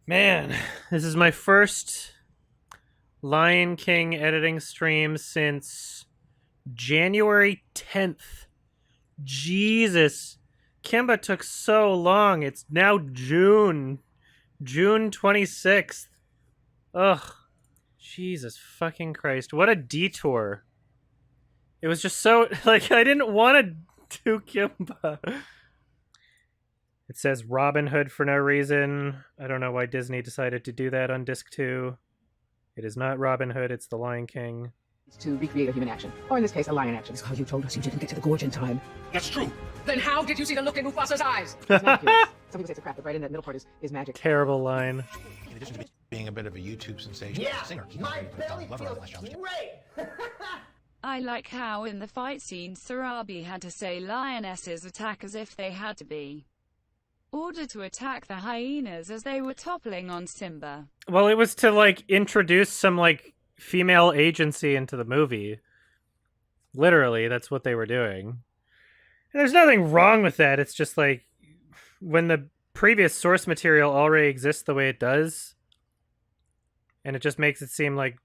Man, this is my first Lion King editing stream since January 10th. Jesus. Kimba took so long. It's now June 26th. Ugh. Jesus fucking Christ. What a detour. It was just so, like, I didn't want to do Kimba. It says Robin Hood for no reason. I don't know why Disney decided to do that on disc 2. It is not Robin Hood, it's the Lion King. To recreate a human action, or in this case, a lion action. Because you told us you didn't get to the gorge in time. That's true. Then how did you see the look in Mufasa's eyes? It's not curious. Some people say it's a craft, but right in that middle part is magic. Terrible line. In addition to being a bit of a YouTube sensation, Yeah, a singer, my belly feels great. I like how in the fight scene Sarabi had to say lionesses attack as if they had to be ordered to attack the hyenas as they were toppling on Simba. Well, it was to, like, introduce some, like, female agency into the movie. Literally, that's what they were doing. And there's nothing wrong with that. It's just, like, when the previous source material already exists the way it does, and it just makes it seem, like,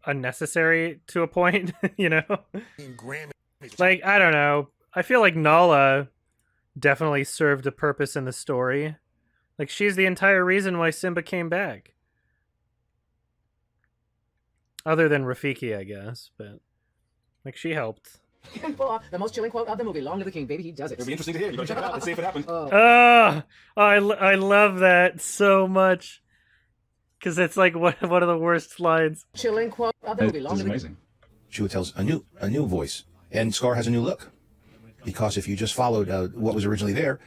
unnecessary to a point, you know? Like, I don't know. I feel like Nala definitely served a purpose in the story. Like, she's the entire reason why Simba came back. Other than Rafiki, I guess, but like, she helped. The most chilling quote of the movie, "Long live the king, baby, he does it." It'll be interesting to hear. You gotta check it out. Let's see if it happens. I love that so much. Because it's like one of the worst lines. Chilling quote of the movie, "Long This is live the amazing. Chua tells a new voice, and Scar has a new look. Because if you just followed what was originally there,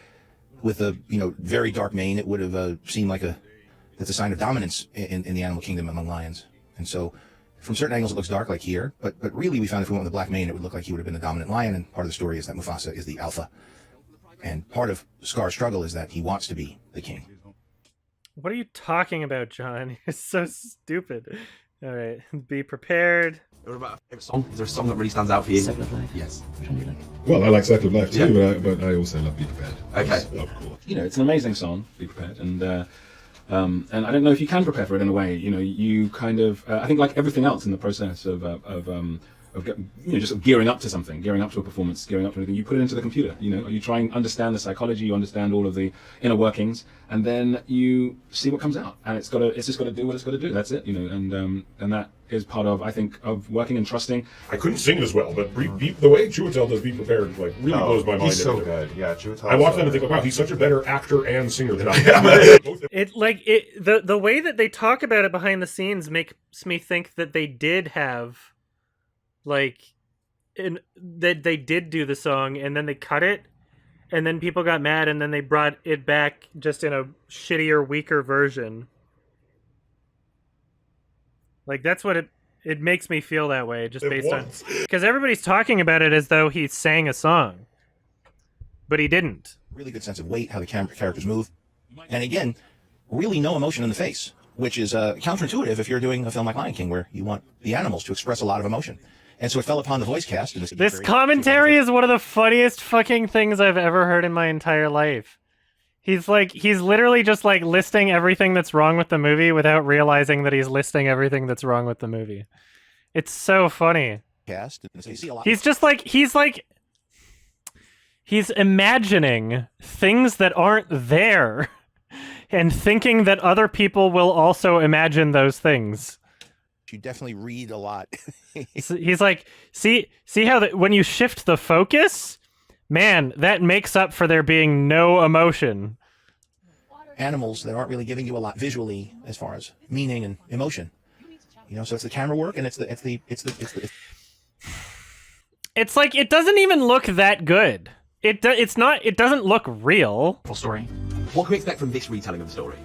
with a very dark mane, it would have seemed like that's a sign of dominance in the animal kingdom among lions. And so, from certain angles, it looks dark, like here. But really, we found if we went with the black mane, it would look like he would have been the dominant lion. And part of the story is that Mufasa is the alpha. And part of Scar's struggle is that he wants to be the king. What are you talking about, John? You're so stupid. All right, be prepared. What about a favorite song? Is there a song that really stands out for you? Circle of Life. Yes. Which one do you like? Well, I like Circle of Life too, Yeah. but I also love Be Prepared. Okay. Of course. It's an amazing song. Be prepared, and I don't know if you can prepare for it in a way. You kind of I think like everything else in the process of just gearing up to something, gearing up to a performance, gearing up to anything. You put it into the computer. You try and understand the psychology, you understand all of the inner workings, and then you see what comes out. And it's just got to do what it's got to do. That's it. And that is part of, I think, of working and trusting. I couldn't sing it as well, but the way Chiwetel does Be Prepared really blows my mind. He's so every time. good. Yeah, Chiwetel. I watch them and think, wow, he's such a better actor and singer than I am. The way that they talk about it behind the scenes makes me think that they did have, like, that they did do the song and then they cut it, and then people got mad and then they brought it back just in a shittier, weaker version. Like, that's what it makes me feel that way, just based on, because everybody's talking about it as though he sang a song, but he didn't. Really good sense of weight, how the characters move, and again, really no emotion in the face, which is counterintuitive if you're doing a film like Lion King, where you want the animals to express a lot of emotion. And so it fell upon the voice cast. And This commentary is one of the funniest fucking things I've ever heard in my entire life. He's literally just like listing everything that's wrong with the movie without realizing that he's listing everything that's wrong with the movie. It's so funny. Cast. And so you see a lot. He's imagining things that aren't there and thinking that other people will also imagine those things. You definitely read a lot. He's like, see how when you shift the focus, man, that makes up for there being no emotion. Animals that aren't really giving you a lot visually as far as meaning and emotion. So it's the camera work and it's like, it doesn't even look that good. It doesn't look real. Full story. What can we expect from this retelling of the story?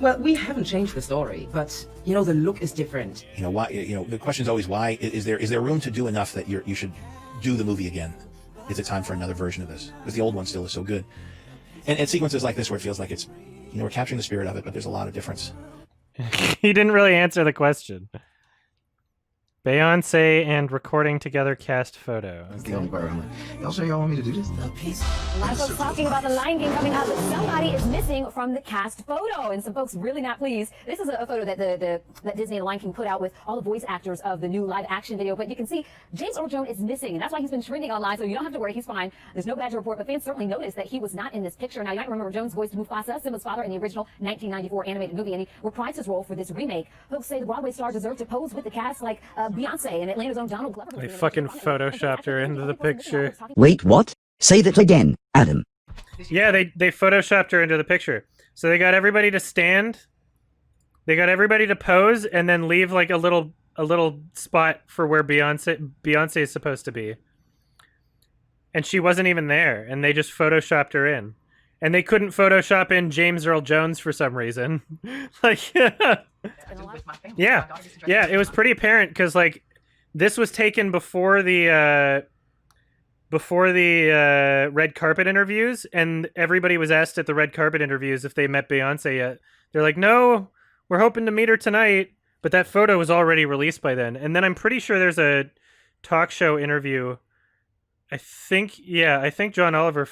Well, we haven't changed the story, but the look is different. Why? The question's always why. Is there room to do enough that you should do the movie again? Is it time for another version of this? Because the old one still is so good. And sequences like this where it feels like it's, we're capturing the spirit of it, but there's a lot of difference. He didn't really answer the question. Beyonce and recording together cast photo. That's the only part I'm like, y'all sure y'all want me to do this? A lot of folks talking about the Lion King coming out, but somebody is missing from the cast photo, and some folks really not pleased. This is a photo that that Disney and the Lion King put out with all the voice actors of the new live action video, but you can see James Earl Jones is missing, and that's why he's been trending online, so you don't have to worry, he's fine. There's no badge report, but fans certainly noticed that he was not in this picture. Now, you might remember Jones voiced Mufasa, Simba's father, in the original 1994 animated movie, and he reprised his role for this remake. Folks say the Broadway star deserved to pose with the cast like Beyonce and Atlanta's own Donald Glover. They fucking photoshopped her into the picture. Wait, what? Say that again, Adam. Yeah, they photoshopped her into the picture. So they got everybody to stand, they got everybody to pose, and then leave like a little spot for where Beyonce is supposed to be. And she wasn't even there, and they just photoshopped her in. And they couldn't Photoshop in James Earl Jones for some reason. Like, yeah, it was pretty apparent because like this was taken before the red carpet interviews, and everybody was asked at the red carpet interviews if they met Beyonce yet. They're like, no, we're hoping to meet her tonight, but that photo was already released by then. And then I'm pretty sure there's a talk show interview. I think John Oliver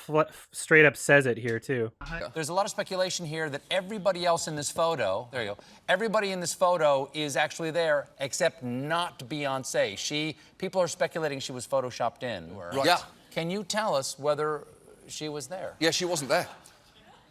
straight up says it here too. There's a lot of speculation here that everybody else in this photo, there you go, everybody in this photo is actually there except not Beyonce. People are speculating she was photoshopped in. Right. Yeah. Can you tell us whether she was there? Yeah, she wasn't there.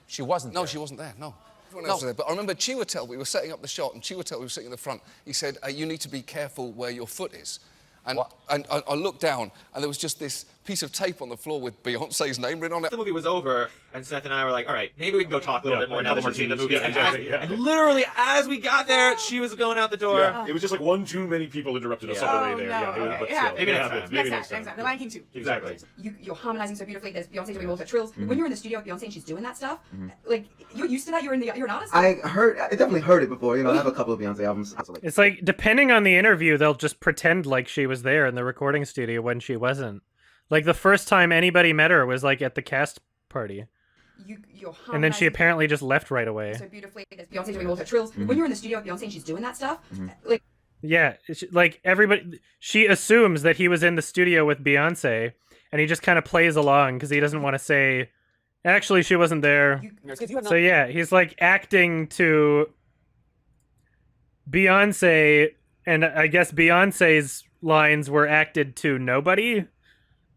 She wasn't there? No, she wasn't there, no. Everyone else was there. But I remember Chiwetel, we were setting up the shot, and Chiwetel, we were sitting in the front. He said, you need to be careful where your foot is. And I looked down, and there was just this piece of tape on the floor with Beyonce's name written on it. The movie was over, and Seth and I were like, all right, maybe we can go talk a little bit more now that we've seen the movie. And literally, as we got there, she was going out the door. Yeah. It was just like one too many people interrupted us on the way there. Maybe next time. Next time. The Lion King 2. Exactly. You're harmonizing so beautifully. There's Beyonce doing both her trills. When you're in the studio with Beyonce and she's doing that stuff, like, you're used to that? You're an artist? I definitely heard it before. You know, I have a couple of Beyonce albums. It's like, depending on the interview, they'll just pretend like she was there in the recording studio when she wasn't. Like, the first time anybody met her was, like, at the cast party. And then she apparently just left right away. So beautifully. There's Beyonce doing both her trills. When you're in the studio with Beyonce and she's doing that stuff, like... Yeah, like, everybody... She assumes that he was in the studio with Beyonce, and he just kind of plays along because he doesn't want to say, actually, she wasn't there. So, yeah, he's, like, acting to Beyonce, and I guess Beyonce's lines were acted to nobody,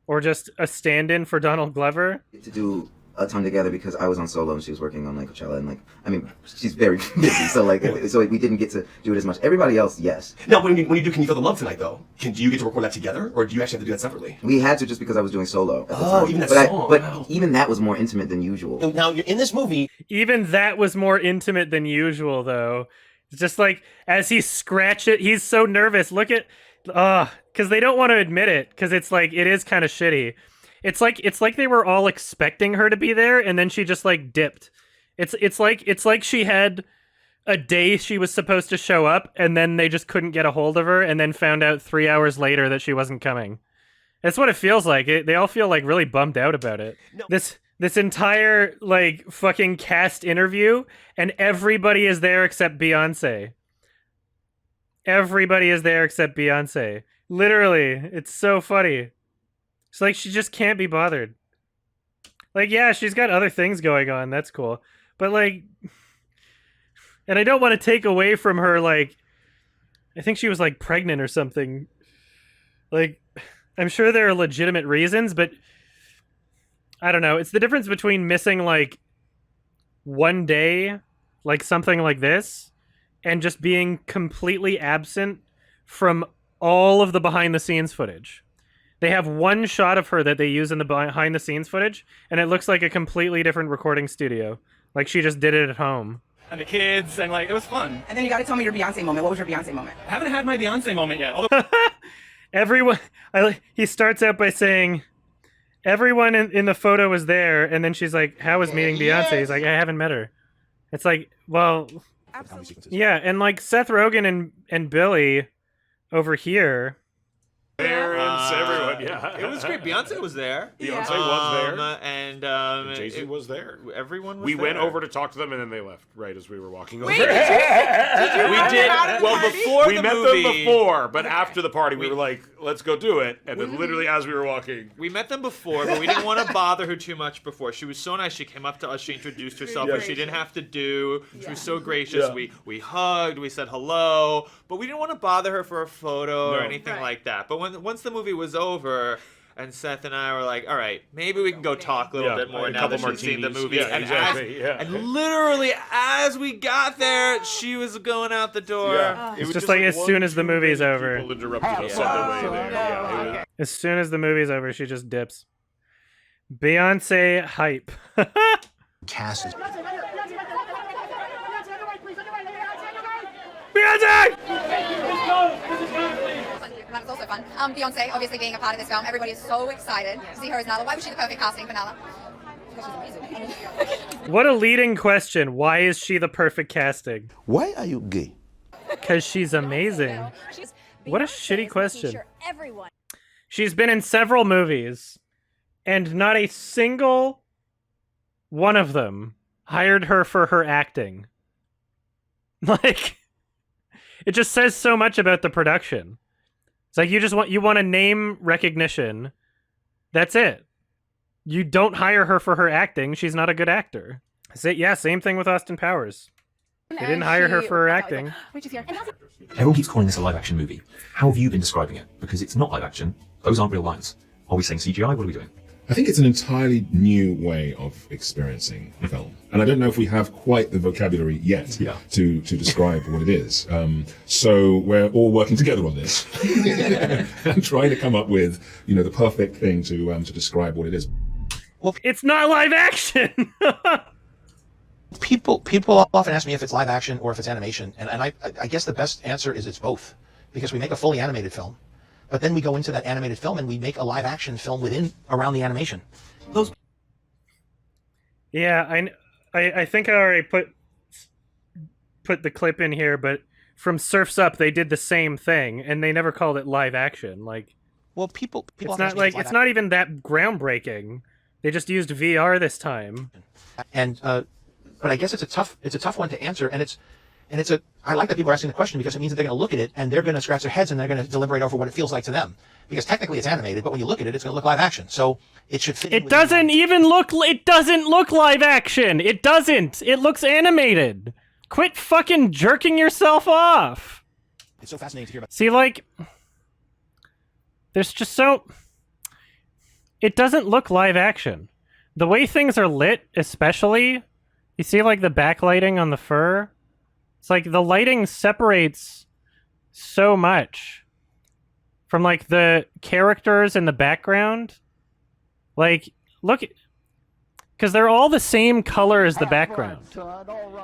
or just a stand-in for Donald Glover. To do a ton together because I was on solo and she was working on like Coachella, and like, I mean, she's very busy, so like, so we didn't get to do it as much. Everybody else, yes. Now, when you do Can You Feel the Love Tonight, though, do you get to record that together, or do you actually have to do that separately? We had to, just because I was doing solo at the time. Oh, even that song. But even that was more intimate than usual. Now, you're in this movie. Even that was more intimate than usual, though. It's just like, as he scratched it, he's so nervous. Look at, because they don't want to admit it, because it's like, it is kind of shitty. It's like they were all expecting her to be there, and then she just like dipped. It's like she had a day she was supposed to show up, and then they just couldn't get a hold of her, and then found out 3 hours later that she wasn't coming. That's what it feels like. They all feel like really bummed out about it. No. This entire like fucking cast interview, and everybody is there except Beyonce. Everybody is there except Beyonce. Literally, it's so funny. It's like she just can't be bothered. Like, yeah, she's got other things going on. That's cool. But, like... And I don't want to take away from her, like... I think she was, like, pregnant or something. Like, I'm sure there are legitimate reasons, but... I don't know. It's the difference between missing, like, one day, like something like this, and just being completely absent from all of the behind-the-scenes footage. They have one shot of her that they use in the behind-the-scenes footage, and it looks like a completely different recording studio. Like she just did it at home. And the kids, and like, it was fun. And then you gotta tell me your Beyonce moment. What was your Beyonce moment? I haven't had my Beyonce moment yet. Everyone, he starts out by saying, everyone in the photo was there, and then she's like, how was meeting Beyonce? He's like, I haven't met her. It's like, well, absolutely. Yeah, and like Seth Rogen and Billy over here. everyone, yeah. It was great. Beyonce was there. Beyonce was there. And Jay-Z was there. Everyone was We there. went over to talk to them, and then they left right as we were walking over. Wait, did you We did. Well, before we the met movie, them before, but after the party, we were like, "Let's go do it." And then, literally, as we were walking, we met them before, but we didn't want to bother her too much before. She was so nice. She came up to us. She introduced herself, which she didn't have to do. She was so gracious. Yeah. We hugged. We said hello, but we didn't want to bother her for a photo or No. anything like that. But once the movie was over. And Seth and I were like, all right, maybe we can go talk a little bit more now that she's seen the movie. Yeah, and, exactly. and literally, as we got there, she was going out the door. Yeah. It's just like as soon as the movie's over. people interrupted us on the way there. Yeah. As soon as the movie's over, she just dips. Beyonce hype. Cass is Beyonce! That was also fun. Beyonce, obviously being a part of this film, everybody is so excited to see her as Nala. Why was she the perfect casting for Nala? Because she's amazing. What a leading question. Why is she the perfect casting? Why are you gay? Because she's amazing. What a shitty question. She's been in several movies, and not a single one of them hired her for her acting. Like, it just says so much about the production. It's like you want a name recognition. That's it. You don't hire her for her acting. She's not a good actor. Same thing with Austin Powers. They didn't hire her for her acting. Everyone keeps calling this a live-action movie. How have you been describing it? Because it's not live-action. Those aren't real lines. Are we saying CGI? What are we doing? I think it's an entirely new way of experiencing film. And I don't know if we have quite the vocabulary yet to describe what it is. So we're all working together on this and trying to come up with, the perfect thing to describe what it is. Well, it's not live action. People often ask me if it's live action or if it's animation, and I guess the best answer is it's both, because we make a fully animated film, but then we go into that animated film and we make a live action film around the animation. Yeah, I think I already put the clip in here, but from Surf's Up they did the same thing and they never called it live action. Like, well, people it's not like it's not even that groundbreaking. They just used VR this time. And but I guess it's a tough one to answer, and I like that people are asking the question because it means that they're going to look at it and they're going to scratch their heads and they're going to deliberate over what it feels like to them. Because technically it's animated, but when you look at it, it's going to look live action. So it should fit. It doesn't look live action. It doesn't. It looks animated. Quit fucking jerking yourself off. It's so fascinating to hear about. See, like, there's just so. It doesn't look live action. The way things are lit, especially, you see, like, the backlighting on the fur? It's like the lighting separates so much from, like, the characters in the background. Like, look, because they're all the same color as the background.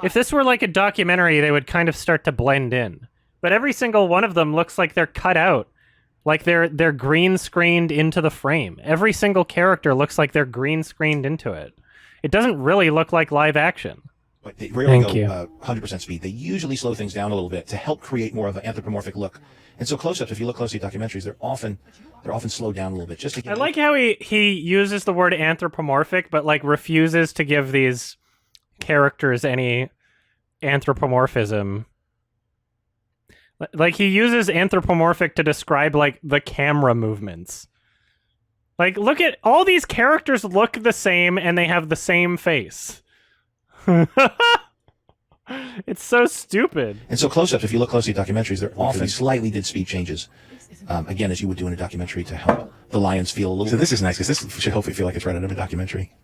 If this were like a documentary, they would kind of start to blend in. But every single one of them looks like they're cut out. Like they're green screened into the frame. Every single character looks like they're green screened into it. It doesn't really look like live action. But they rarely go 100% speed. They usually slow things down a little bit to help create more of an anthropomorphic look. And so close-ups, if you look closely at documentaries, they're often slowed down a little bit just to get. I like how he uses the word anthropomorphic, but like refuses to give these characters any anthropomorphism. Like he uses anthropomorphic to describe like the camera movements. Like, look at all these characters look the same and they have the same face. It's so stupid. And so close-ups, if you look closely at documentaries, they're often slightly did speed changes. Again, as you would do in a documentary to help the lions feel a little. So this is nice because this should hopefully feel like it's right out of a documentary.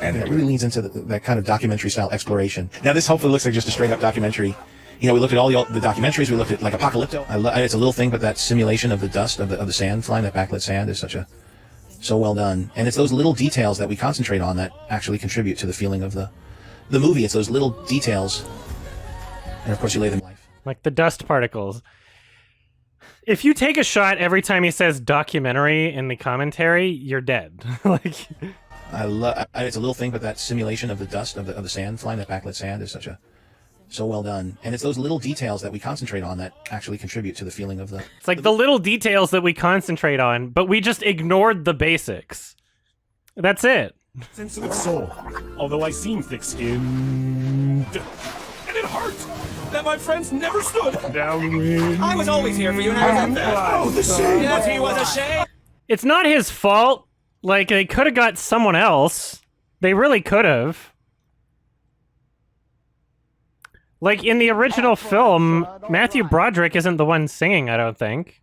And it really leans into that kind of documentary style exploration. Now this hopefully looks like just a straight up documentary. You know, we looked at all the documentaries. We looked at like Apocalypto. It's a little thing, but that simulation of the dust of the sand flying, that backlit sand, is so well done. And it's those little details that we concentrate on that actually contribute to the feeling of the movie. It's those little details, and of course you lay them life. Like the dust particles. If you take a shot every time he says documentary in the commentary, you're dead. Like, it's a little thing, but that simulation of the dust of the sand flying, that backlit sand, is so well done. And it's those little details that we concentrate on that actually contribute to the feeling of the... It's like the little details that we concentrate on, but we just ignored the basics. That's it. Sensitive soul, although I seem thick-skinned. And it hurts that my friends never stood downwind. I was always here for you, and I was that. Oh, the shame. Yes, he was ashamed. It's not his fault. Like, they could have got someone else. They really could have. Like, in the original film, Matthew Broderick isn't the one singing, I don't think.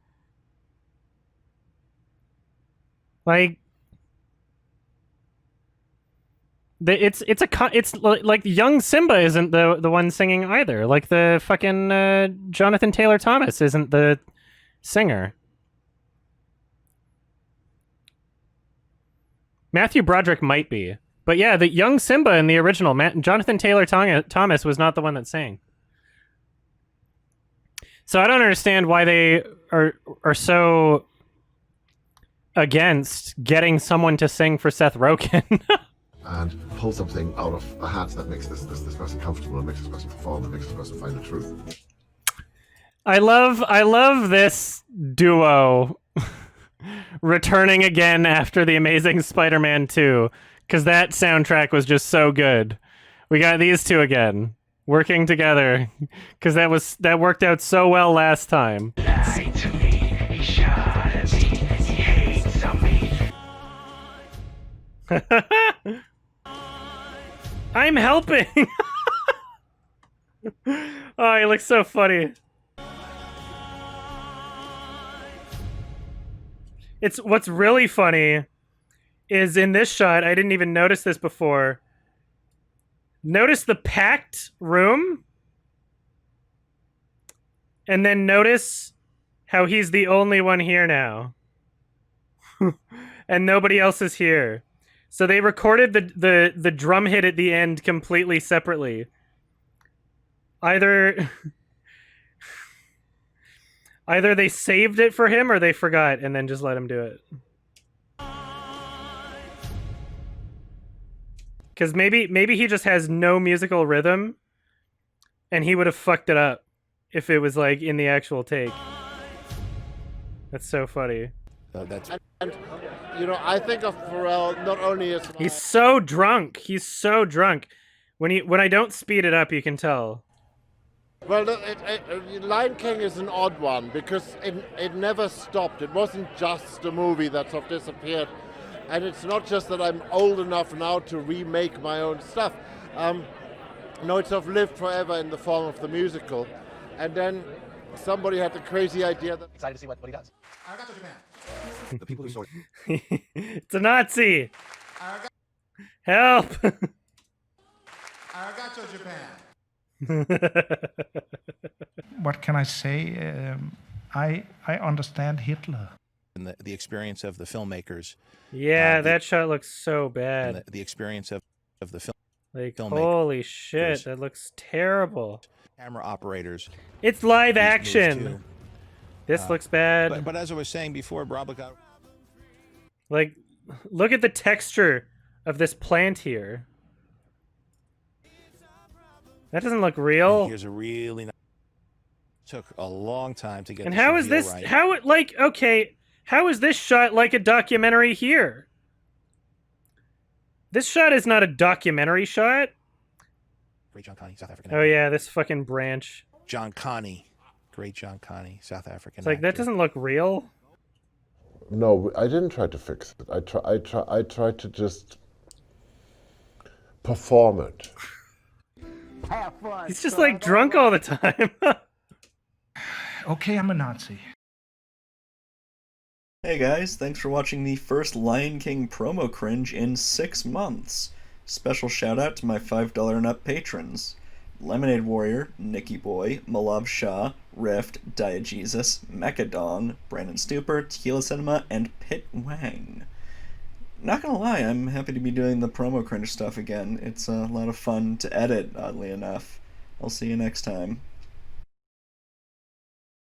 Like... It's like young Simba isn't the one singing either. Like the fucking Jonathan Taylor Thomas isn't the singer. Matthew Broderick might be, but yeah, the young Simba in the original, Jonathan Taylor Thomas was not the one that sang. So I don't understand why they are so against getting someone to sing for Seth Rogen. And pull something out of a hat that makes this person comfortable, and makes this person perform, and makes this person find the truth. I love this duo returning again after The Amazing Spider-Man 2, because that soundtrack was just so good. We got these two again working together, because that worked out so well last time. Lie to me, he shot at me, he hates on me. I'm helping! Oh, he looks so funny. What's really funny is in this shot, I didn't even notice this before. Notice the packed room? And then notice how he's the only one here now. And nobody else is here. So they recorded the drum hit at the end completely separately. Either they saved it for him or they forgot and then just let him do it. Because maybe he just has no musical rhythm and he would have fucked it up if it was like in the actual take. That's so funny. And, you know, I think of Pharrell not only as... He's so drunk. He's so drunk. When I don't speed it up, you can tell. Well, Lion King is an odd one because it never stopped. It wasn't just a movie that sort of disappeared. And it's not just that I'm old enough now to remake my own stuff. No, it sort of lived forever in the form of the musical. And then somebody had the crazy idea that... Excited to see what he does. The people who saw It's a Nazi! Help! Arigato, Japan. What can I say? I understand Hitler. And the experience of the filmmakers. Yeah, that shot looks so bad. And the experience of the film. Like, filmmakers. holy shit, that looks terrible. Camera operators. It's live action. This looks bad. But as I was saying before, Brabaka... Like, look at the texture of this plant here. That doesn't look real. And here's a really nice... Took a long time to get. And how is this? Right. How like okay? How is this shot like a documentary here? This shot is not a documentary shot. Great John Connie, South African. Oh yeah, this fucking branch. John Connie, great John Connie, South African. It's like that doesn't look real. No, I didn't try to fix it. I tried to just perform it. Have fun. He's just like drunk all the time. Okay, I'm a Nazi. Hey guys, thanks for watching the first Lion King promo cringe in 6 months. Special shout out to my $5 and up patrons. Lemonade Warrior, Nicky Boy, Malav Shah, Rift, Diegesus, Mechadon, Brandon Stuper, Tequila Cinema, and Pit Wang. Not gonna lie, I'm happy to be doing the promo cringe stuff again. It's a lot of fun to edit, oddly enough. I'll see you next time.